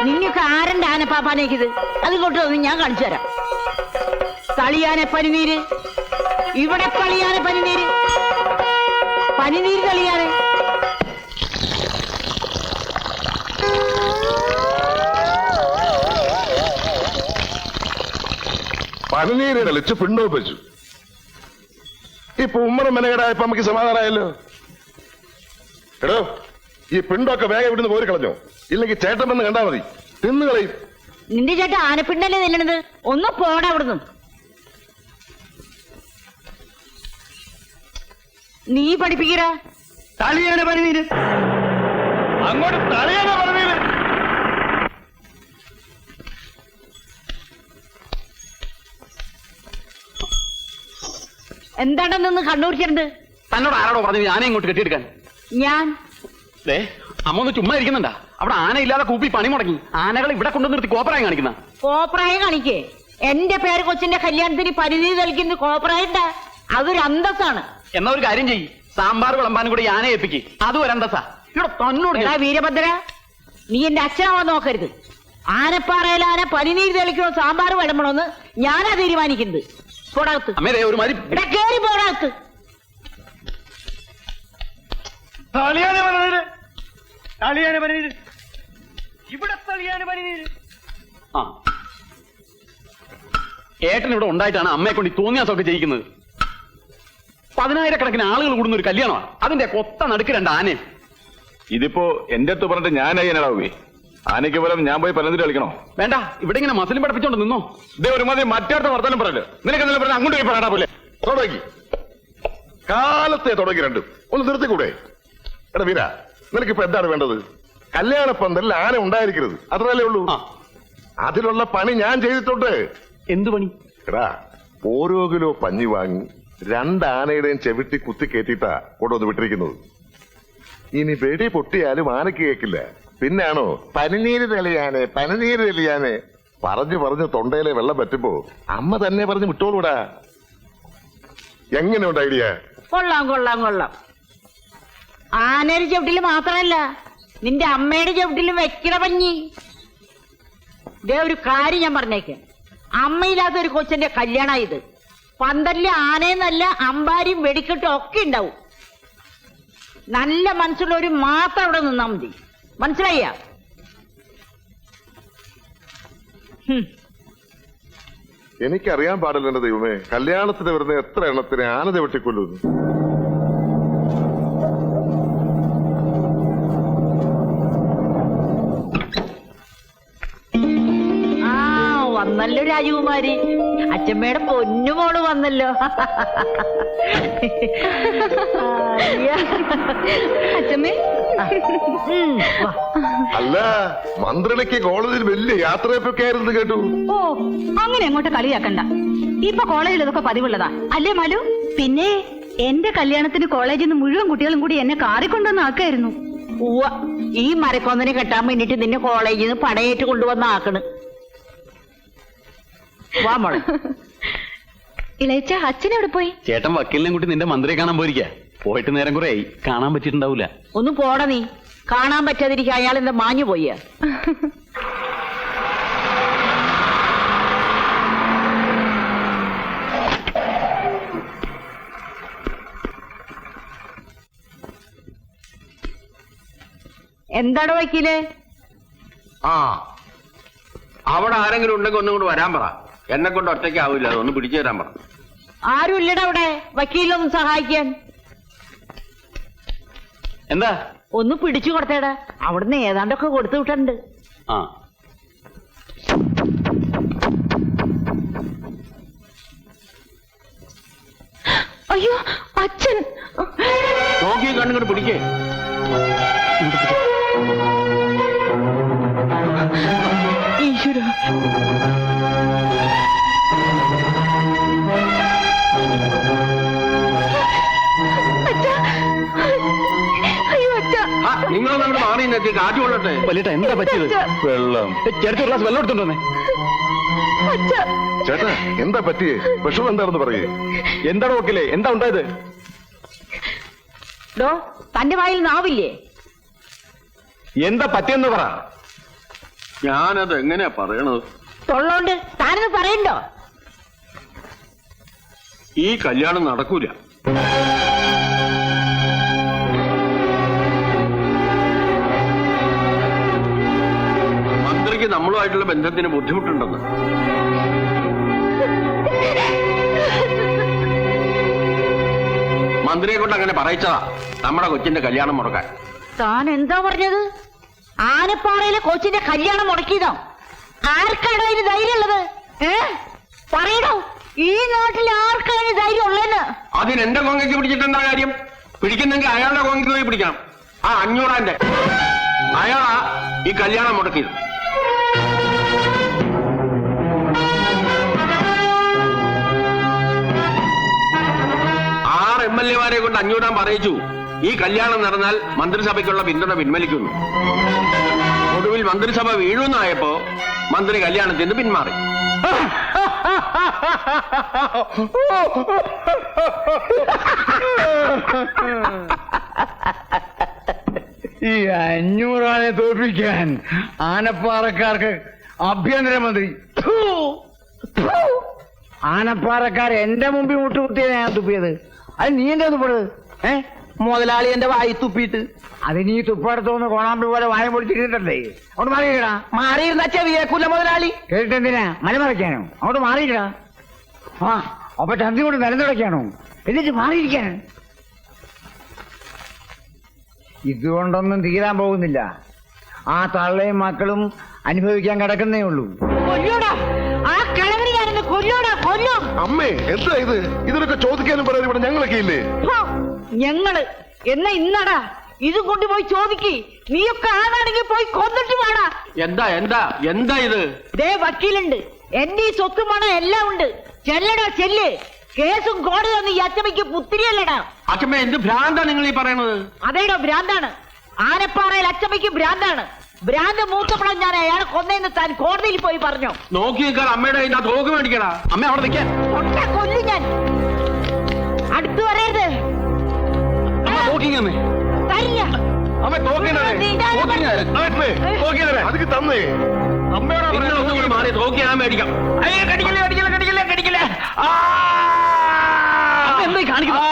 നിങ്ങൾക്ക് ആരന്റെ ആനപ്പാപ്പാനേക്കിത് അതിങ്ങോട്ട് വന്ന് ഞാൻ കാണിച്ചു തരാം. തളിയാനെ പനിനീര്, ഇവിടെ തളിയാനെ പനിനീര്, പനിനീര് തളിയാനെ. പനിനീര് കളിച്ച് പിണ്ടോപ്പിച്ചു. ഇപ്പൊ ഉമ്മറും മെനകേടായപ്പോ നമുക്ക് സമാധാനമായല്ലോ. എടോ, ഈ പിണ്ടൊക്കെ വേഗം ഇവിടുന്ന് പോരി കളഞ്ഞോ, ഇല്ലെങ്കിൽ ചേട്ടൻ വന്ന് കണ്ടാ മതി, തിന്നു കളയും. നിന്റെ ചേട്ടൻ ആനപ്പിണ്ടല്ലേ നില്ലണത്, ഒന്ന് പോടാ അവിടുന്ന്. നീ പഠിപ്പിക്കറ തളിയാന പനിനീര്, അങ്ങോട്ട് തലയാന പനിനീര്. എന്താണെന്നൊന്ന് കണ്ണൂരിച്ചിട്ടുണ്ട്. തന്നോട് ആരോടോ പറഞ്ഞു ആന ഇങ്ങോട്ട് കെട്ടിയെടുക്കാൻ? ഞാൻ അമ്മ ഒന്ന് ചുമ്മാ ഇരിക്കുന്നുണ്ടാ? അവിടെ ആനയില്ലാതെ കൂപ്പി പണി മുടങ്ങി. ആനകൾ ഇവിടെ കൊണ്ടു നിർത്തി കോപ്പറായി കാണിക്കുന്ന. കോപ്രായം കാണിക്കേ? എന്റെ പേര് കൊച്ചിന്റെ കല്യാണത്തിന് പരിധി നൽകുന്ന കോപ്രായണ്ട, അതൊരു അന്തസ്സാണ്. എന്നാ ഒരു കാര്യം ചെയ്യ്, സാമ്പാർ വിളമ്പാനും കൂടി ആനയെ ഏൽപ്പിക്ക്, അതും ഒരു അന്തസ്സാ. ഇവിടെ തന്നോട് വീരഭദ്ര, നീ എന്റെ അച്ഛനാവാൻ നോക്കരുത്. ആനപ്പാറയിൽ ആന പനിനീര് തെളിക്കണോ സാമ്പാർ വിളമ്പണോന്ന് ഞാനാ തീരുമാനിക്കുന്നത്. പോടാകത്ത് ഒരു മാതിരി കേറി പോടാകത്ത്. തളിയാന പനിനീര്, തളിയാന പനിനീര്, ഇവിടെ തളിയാന പനിനീര്. ആ, ഏട്ടൻ ഇവിടെ ഉണ്ടായിട്ടാണ് അമ്മയെ കൊണ്ട് തോന്നിയാസൊക്കെ ചെയ്യിക്കുന്നത്. 10,000-കണക്കിന് ആളുകൾ കൂടുന്ന ഒരു കല്യാണമാണ്, അതിന്റെ കൊത്ത നടുക്ക് 2 ആനയും. ഇതിപ്പോ എന്റെ അടുത്ത് പറഞ്ഞിട്ട് ഞാനായി എന്നടാവേ. ആനയ്ക്ക് പോലും ഞാൻ പോയി പലതിൽ കളിക്കണോ? വേണ്ട, ഇവിടെ ഇങ്ങനെ മസിലും പഠിപ്പിച്ചോണ്ട് നിന്നോ. ഇതേ ഒരുമാതിരി മറ്റേടത്ത് വർത്തമാനം പറയല്ലോ. നിനക്ക് എന്തെങ്കിലും പറഞ്ഞാൽ അങ്ങോട്ട് പോയി പറയണ പോലെ തുടങ്ങി. കാലത്തെ തുടങ്ങി രണ്ടും ഒന്ന് നിർത്തിക്കൂടെ? എടാ വീര, നിനക്കിപ്പോ എന്താണ് വേണ്ടത്? കല്യാണ പന്തലിൽ ആന ഉണ്ടായിരിക്കരുത്, അത്രല്ലേ ഉള്ളൂ. അതിലുള്ള പണി ഞാൻ ചെയ്തിട്ടുണ്ട്. എന്ത് പണി? എടാ, ഓരോ കിലോ പഞ്ഞി വാങ്ങി 2 ആനയുടെയും ചെവിട്ടി കുത്തി കയറ്റിയിട്ടാ കൊണ്ടുവന്ന് വിട്ടിരിക്കുന്നത്. ഇനി വെടി പൊട്ടിയാലും ആനയ്ക്ക് കേൾക്കില്ല. പിന്നാണോ പനിനീര് തെളിയാനെ, പനിനീര് തെളിയാനെ പറഞ്ഞു പറഞ്ഞ് തൊണ്ടയിലെ വെള്ളം പറ്റുമ്പോ അമ്മ തന്നെ പറഞ്ഞ് വിട്ടോളൂടാ. എങ്ങനെയുണ്ട് ഐഡിയ? കൊള്ളാം കൊള്ളാം കൊള്ളാം. ആനയുടെ ചവിട്ടില് മാത്രമല്ല, നിന്റെ അമ്മയുടെ ചവിട്ടിലും വെക്കണ പഞ്ഞി. ഇതേ ഒരു കാര്യം ഞാൻ പറഞ്ഞേക്കാം, അമ്മയില്ലാത്ത ഒരു കൊച്ചിന്റെ കല്യാണ ഇത്. പന്തലില് ആനയെന്നല്ല അമ്പാരിയും വെടിക്കെട്ടും ഒക്കെ ഉണ്ടാവും. നല്ല മനസ്സുള്ളവര് മാത്രം അവിടെ നിന്നാ മതി, മനസ്സിലായ? എനിക്കറിയാൻ പാടില്ല എന്റെ ദൈവമേ, കല്യാണത്തിന് വരുന്ന എത്ര എണ്ണത്തിന് ആന ചവിട്ടിക്കൊല്ലുന്നു. വന്നല്ലോ രാജകുമാരി, അച്ഛമ്മയുടെ പൊന്നുമോള് വന്നല്ലോ. അച്ഛമ്മേ, അല്ല, മന്ത്രിക്ക് കോളേജിൽ വലിയ യാത്രയൊക്കെ ആയിരുന്നു കേട്ടു. ഓ, അങ്ങനെ അങ്ങോട്ട് കളിയാക്കണ്ട. ഇപ്പൊ കോളേജിൽ ഇതൊക്കെ പതിവുള്ളതാ അല്ലേ മാലു? പിന്നെ എന്റെ കല്യാണത്തിന് കോളേജിൽ നിന്ന് മുഴുവൻ കുട്ടികളും കൂടി എന്നെ കാറിക്കൊണ്ടുവന്ന് ആക്കായിരുന്നു. ഈ മരക്കൊന്നിനെ കെട്ടാൻ വേണ്ടിട്ട് നിന്നെ കോളേജിൽ നിന്ന് പടയേറ്റ് കൊണ്ടുവന്ന ആക്കണ്. വാ മോളെ. ഇളയച്ച, അച്ഛൻ എവിടെ പോയി? ചേട്ടൻ വക്കീലിനെ കൂട്ടി നിന്റെ മന്ത്രിയെ കാണാൻ പോയിരിക്ക. പോയിട്ട് നേരം കുറെ ആയി, കാണാൻ പറ്റിയിട്ടുണ്ടാവൂല. ഒന്ന് പോടാ നീ, കാണാൻ പറ്റാതിരിക്കുക. അയാൾ എന്താ മാഞ്ഞു പോയ? എന്താടോ വക്കീല്? അവിടെ ആരെങ്കിലും ഉണ്ടെങ്കിൽ ഒന്നും കൊണ്ട് വരാൻ പറ. എന്നെ കൊണ്ട് ഒറ്റയ്ക്കാവില്ല, അതൊന്ന് പിടിച്ചു തരാൻ പറ. ആരും ഇല്ലടാ അവിടെ വക്കീലൊന്നും സഹായിക്കാൻ. എന്താ? ഒന്ന് പിടിച്ചു കൊടുത്തേടാ, അവിടുന്ന് ഏതാണ്ടൊക്കെ കൊടുത്തു വിട്ടുണ്ട്. ആ, അയ്യോ അച്ഛൻ. നോക്കി കണ്ണുകൊണ്ട് പിടിക്കേ. ഈശ്വര, നിങ്ങളൊന്നും അങ്ങോട്ട് മാറി നിന്നേക്ക്, കാറ്റ് കൊള്ളട്ടെ. വലിയേട്ടാ എന്താ പറ്റിയത്? വെള്ളം. ചേട്ടൻ ഒരു ഗ്ലാസ് വെള്ളം എടുത്തോണ്ടേ. ചേട്ടാ, എന്താ പറ്റിയേ? വിഷമം എന്താണെന്ന് പറയേ. എന്താണ് വക്കീലേ, എന്താ ഉണ്ടായത്? ഡോ, തന്റെ വായിൽ നാവില്ലേ? എന്താ പറ്റിയെന്ന് പറ. ഞാനത് എങ്ങനെയാ പറയണത്? തൊള്ളോണ്ട് താനത് പറയണ്ടോ? ഈ കല്യാണം നടക്കൂല. മന്ത്രിക്ക് നമ്മളുമായിട്ടുള്ള ബന്ധത്തിന് ബുദ്ധിമുട്ടുണ്ടെന്ന്. മന്ത്രിയെ കൊണ്ട് അങ്ങനെ പറയിച്ചതാ നമ്മുടെ കൊച്ചിന്റെ കല്യാണം മുടക്കാൻ. താൻ എന്താ പറഞ്ഞത്? ആനപ്പാറയിലെ കൊച്ചിന്റെ കല്യാണം മുടക്കിയതോ? ആർക്കാണോ ഇതിന് ധൈര്യം ഉള്ളത്? പറയണോ? ഈ നാട്ടിൽ ആർക്കാണ് ധൈര്യം ഉള്ളതെന്ന്? അതിന് എന്റെ കോങ്ങയ്ക്ക് പിടിച്ചിട്ടെന്താ കാര്യം? പിടിക്കുന്നെങ്കിൽ അയാളുടെ കോങ്ങയ്ക്ക് പോയി പിടിക്കണം. ആ 500 അയാളാ ഈ കല്യാണം മുടക്കിയത്. MLA കൊണ്ട് 500 പറയിച്ചു. ഈ കല്യാണം നടന്നാൽ മന്ത്രിസഭയ്ക്കുള്ള പിന്തുണ പിൻവലിക്കുന്നു. ഒടുവിൽ മന്ത്രിസഭ വീഴുന്നായപ്പോ മന്ത്രി കല്യാണത്തിൽ നിന്ന് പിന്മാറി. ഈ 500 തോൽപ്പിക്കാൻ ആനപ്പാറക്കാർക്ക് ആഭ്യന്തരമന്ത്രി ആനപ്പാറക്കാർ എന്റെ മുമ്പിൽ മുട്ടുകുത്തിയത് ഞാൻ തുപ്പിയത്. അത് നീ എന്താ തുപ്പത്? മുതലാളി എന്റെ വായി തുപ്പിയിട്ട്. അത് നീ തുപ്പടുത്തോന്ന് കോണാമ്പി പോലെ വായ പൊളിച്ചിരുന്നിട്ടല്ലേ? അവിടെ മാറിയിടാ. മാറിയിരുന്ന ചെവിയേക്കൂല മുതലാളി. കേട്ടിട്ടെന്തിനാ മലമറയ്ക്കാനോ? അവിടെ മാറിയിടാ. ആ അപ്പൊ ചന്തി കൊണ്ട് നിലനിടയ്ക്കാണോ? എന്നിട്ട് മാറിയിരിക്കാൻ. ഇതുകൊണ്ടൊന്നും തീരാൻ പോകുന്നില്ല. ആ തള്ളയും മക്കളും അനുഭവിക്കാൻ കിടക്കുന്നേ ഉള്ളൂ. കൊല്ലൂടാ, ആ കിളവന് ഞാനെന്ന് കൊല്ലൂടാ, കൊല്ലും. അമ്മേ എന്താ ഇത്? ഇതിനൊക്കെ ചോദിക്കാനും പറയാൻ ഇവിടെ ഞങ്ങളൊക്കെ ഇല്ലേ? ഞങ്ങള് എന്നാ ഇന്നടാ ഇതും കൊണ്ടുപോയി ചോദിക്ക്. നീയൊക്കെ ആണാണെങ്കിൽ പോയി കൊന്നിട്ട് വേടാ. എന്താ എന്താ എന്താ ഇത്? ദേ വക്കീലുണ്ട്, എന്റെ ഈ സ്വത്തും പണം എല്ലാം ഉണ്ട്. ചെല്ലടാ ചെല്ല്. കേസും കോടതിയൊന്നും ഈ അച്ചമ്മയ്ക്ക് പുത്തിരിയല്ലടാ. അച്ഛമ്മ എന്ത് ഭ്രാന്താ നിങ്ങൾ ഈ പറയണത്? അതേടോ ഭ്രാന്താണ്. ആനപ്പാറയിൽ അച്ചമ്മയ്ക്ക് ഭ്രാന്താണ്. ഭ്രാന്ത് മൂത്തപ്പണം ഞാൻ അയാളെ കൊന്നേന്ന് താൻ കോടതിയിൽ പോയി പറഞ്ഞു. നോക്കി നിൽക്കാൻ അമ്മയുടെ കയ്യിൽ തോക്ക് മേടിക്കടാ. അമ്മ അവിടെ നിൽക്കാൻ. കൊല്ലും ഞാൻ. അടുത്തു പറയരുത്. നോക്കിങ്ങന്നേ. തരില്ല. അതിക്ക് തന്നേ. നിങ്ങളൊന്നും കൂടി മാറി തോക്കി ഞാൻ മേടിക്കാം. എന്തായി കാണിക്കുന്നു?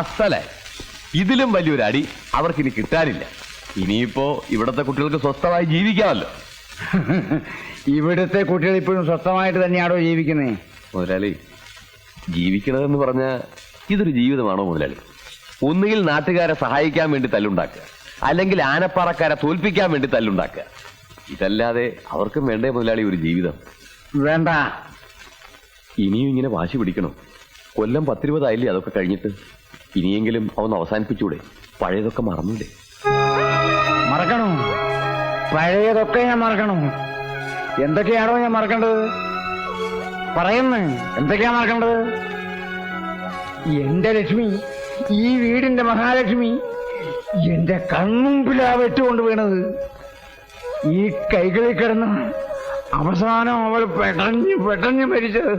അസലെ ഇതിലും വലിയൊരു അടി അവർക്കിനി കിട്ടാനില്ല. ഇനിയിപ്പോ ഇവിടത്തെ കുട്ടികൾക്ക് സ്വസ്ഥമായി ജീവിക്കാമല്ലോ. ഇവിടുത്തെ കുട്ടികൾ ഇപ്പോഴും സ്വസ്ഥമായിട്ട് തന്നെയാണോ ജീവിക്കുന്നേ? മുതലാളി, ജീവിക്കണതെന്ന് പറഞ്ഞ ഇതൊരു ജീവിതമാണോ മുതലാളി? ഒന്നുകിൽ നാട്ടുകാരെ സഹായിക്കാൻ വേണ്ടി തല്ലുണ്ടാക്കുക, അല്ലെങ്കിൽ ആനപ്പാറക്കാരെ തോൽപ്പിക്കാൻ വേണ്ടി തല്ലുണ്ടാക്കുക. ഇതല്ലാതെ അവർക്കും വേണ്ടേ മുതലാളി ഒരു ജീവിതം? വേണ്ട. ഇനിയും ഇങ്ങനെ വാശി പിടിക്കണം. കൊല്ലം 10-20 ആയില്ലേ അതൊക്കെ കഴിഞ്ഞിട്ട്? ഇനിയെങ്കിലും അവന്ന് അവസാനിപ്പിച്ചൂടെ? പഴയതൊക്കെ മറന്നൂടെ? മറക്കണോ? പഴയതൊക്കെ ഞാൻ മറക്കണോ? എന്തൊക്കെയാണോ ഞാൻ മറക്കേണ്ടത്? പറയുന്നു. എന്തൊക്കെയാ മറക്കേണ്ടത്? എന്റെ ലക്ഷ്മി, ഈ വീടിന്റെ മഹാലക്ഷ്മി എന്റെ കൺമുമ്പിലാ വെട്ടുകൊണ്ട് വീണത്. ഈ കൈകളിൽ കിടന്ന് അവസാനം അവൾ പെട്ടഞ്ഞ് മരിച്ചത്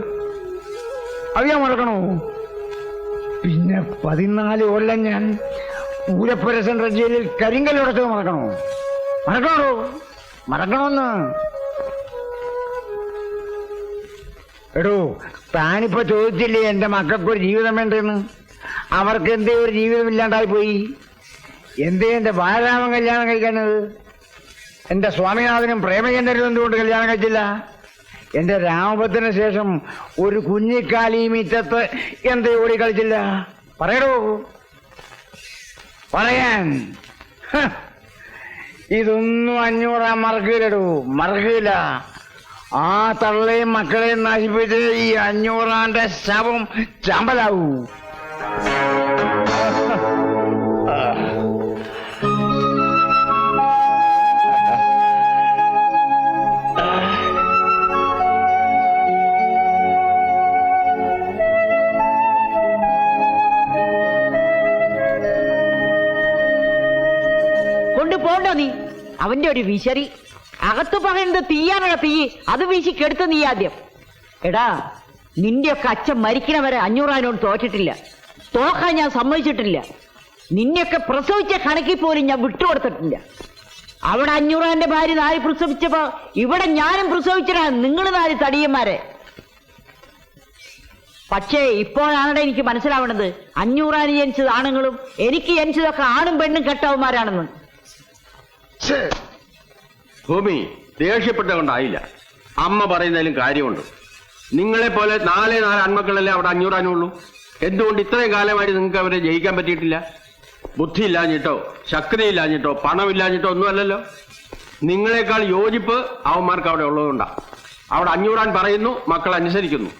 അത് ഞാൻ മറക്കണോ? പിന്നെ 14 കൊല്ലം ഞാൻ പൂരപ്പുര സെൻട്രൽ ജയിലിൽ കരിങ്കല്ലുടച്ചത് മറക്കണോ? മറക്കണോന്ന്? എടോ, താനിപ്പോ ചോദിച്ചില്ലേ എന്റെ മക്കൾക്കൊരു ജീവിതം വേണ്ടെന്ന്? അവർക്ക് എന്തേ ഒരു ജീവിതമില്ലാണ്ടായി പോയി? എന്തേ എന്റെ ബാലരാമൻ കല്യാണം കഴിക്കാനത്? എന്റെ സ്വാമിനാഥനും പ്രേമചന്ദ്രനും എന്തുകൊണ്ട് കല്യാണം കഴിച്ചില്ല? എന്റെ രാമഭദ്രന് ശേഷം ഒരു കുഞ്ഞിക്കാലി മീറ്റത്ത് എന്തേ ഓടി കളിച്ചില്ല? പറയടോ, പറയാൻ. ഇതൊന്നും 500 മറക്കില്ലടോ, മറക്കില്ല. ആ തള്ളയും മക്കളെയും നശിപ്പിച്ച് ഈ 500 ശവം ചമ്പലാവൂ. കൊണ്ടുപോണ്ടോ നീ? അവന്റെ ഒരു വിശറി. അകത്ത് പറയുന്നത് തീയാണോ തീ? അത് വീശി കെടുത്ത് നീ ആദ്യം. എടാ, നിന്റെയൊക്കെ അച്ഛൻ മരിക്കണവരെ 500 തോറ്റിട്ടില്ല, തോക്കാൻ ഞാൻ സമ്മതിച്ചിട്ടില്ല. നിന്നെയൊക്കെ പ്രസവിച്ച കണക്കിൽ പോലും ഞാൻ വിട്ടുകൊടുത്തിട്ടില്ല. അവിടെ 500 ഭാര്യ 4 പ്രസവിച്ചപ്പോ ഇവിടെ ഞാനും പ്രസവിച്ചടാ, നിങ്ങൾ 4 തടിയന്മാരെ. പക്ഷേ ഇപ്പോഴാണ് എനിക്ക് മനസ്സിലാവണത് 500 ജനിച്ചത് ആണുങ്ങളും എനിക്ക് ജനിച്ചതൊക്കെ ആണും പെണ്ണും കെട്ടവന്മാരാണെന്ന്. ഭൂമി ദേഷ്യപ്പെട്ട കൊണ്ടായില്ല. അമ്മ പറയുന്നതിലും കാര്യമുണ്ട്. നിങ്ങളെ പോലെ 4 ആൺമക്കളല്ലേ അവിടെ 500 ഉള്ളൂ. എന്തുകൊണ്ട് ഇത്രയും കാലമായിട്ട് നിങ്ങൾക്ക് അവരെ ജയിക്കാൻ പറ്റിയിട്ടില്ല? ബുദ്ധി ഇല്ലാഞ്ഞിട്ടോ ശക്തിയില്ലാഞ്ഞിട്ടോ പണമില്ലാഞ്ഞിട്ടോ ഒന്നുമല്ലല്ലോ. നിങ്ങളെക്കാൾ യോജിപ്പ് അവന്മാർക്ക് അവിടെ ഉള്ളതുകൊണ്ടാ. അവിടെ 500 പറയുന്നു, മക്കൾ അനുസരിക്കുന്നു.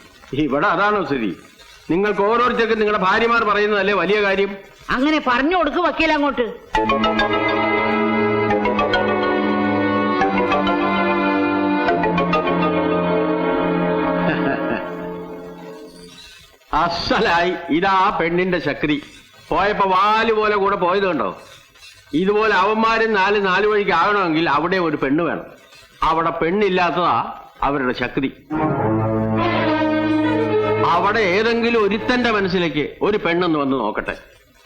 ഇവിടെ അതാണോ സ്ഥിതി? നിങ്ങൾക്ക് ഓരോരുത്തർക്കും നിങ്ങളുടെ ഭാര്യമാർ പറയുന്നതല്ലേ വലിയ കാര്യം? അങ്ങനെ പറഞ്ഞു കൊടുക്ക് വക്കീൽ അങ്ങോട്ട്. അസലായി ഇതാ പെണ്ണിന്റെ ശക്തി. പോയപ്പോ വാല് പോലെ കൂടെ പോയത് കണ്ടോ? ഇതുപോലെ അവന്മാരും 4 വഴിക്ക് ആകണമെങ്കിൽ അവിടെ ഒരു പെണ്ണ് വേണം. അവിടെ പെണ്ണില്ലാത്തതാ അവരുടെ ശക്തി. അവിടെ ഏതെങ്കിലും ഒരുത്തന്റെ മനസ്സിലേക്ക് ഒരു പെണ്ണെന്ന് വന്ന് നോക്കട്ടെ.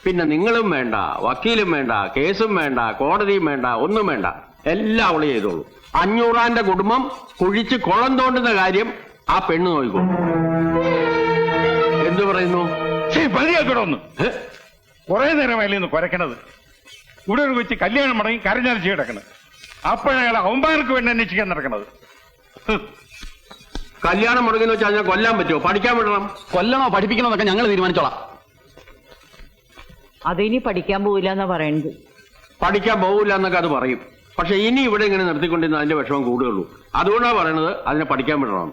പിന്നെ നിങ്ങളും വേണ്ട, വക്കീലും വേണ്ട, കേസും വേണ്ട, കോടതിയും വേണ്ട, ഒന്നും വേണ്ട. എല്ലാം അവള് ചെയ്തോളൂ. 500 കുടുംബം കുഴിച്ച് കുളം തോണ്ടുന്ന കാര്യം ആ പെണ്ണ് നോക്കിക്കോളൂ. എന്തു പറയുന്നു? മതിയാക്കണമെന്ന് കുറെ നേരമല്ലേ ഒന്ന് കുരക്കണത്. ഇവിടെ ഒരു കൊച്ചി കല്യാണം മടങ്ങി കരഞ്ഞരച്ച് കിടക്കണത്. അപ്പോഴയാൾ അവന്മാർക്ക് വേണ്ടി അന്വേഷിക്കാൻ നടക്കണത്. കല്യാണം മുടങ്ങുന്ന വെച്ചാൽ ഞാൻ കൊല്ലാൻ പറ്റുമോ? പഠിക്കാൻ വിടണം. കൊല്ലണോ പഠിപ്പിക്കണോ എന്നൊക്കെ ഞങ്ങൾ തീരുമാനിച്ചോളാം. അതിനി പഠിക്കാൻ പോവില്ല എന്നാ പറയുന്നത്. പഠിക്കാൻ പോകില്ല എന്നൊക്കെ അത് പറയും. പക്ഷെ ഇനി ഇവിടെ ഇങ്ങനെ നിർത്തിക്കൊണ്ടിരുന്ന അതിന്റെ വിഷമം കൂടുകയുള്ളൂ. അതുകൊണ്ടാണ് പറയണത് അതിനെ പഠിക്കാൻ വിടണം.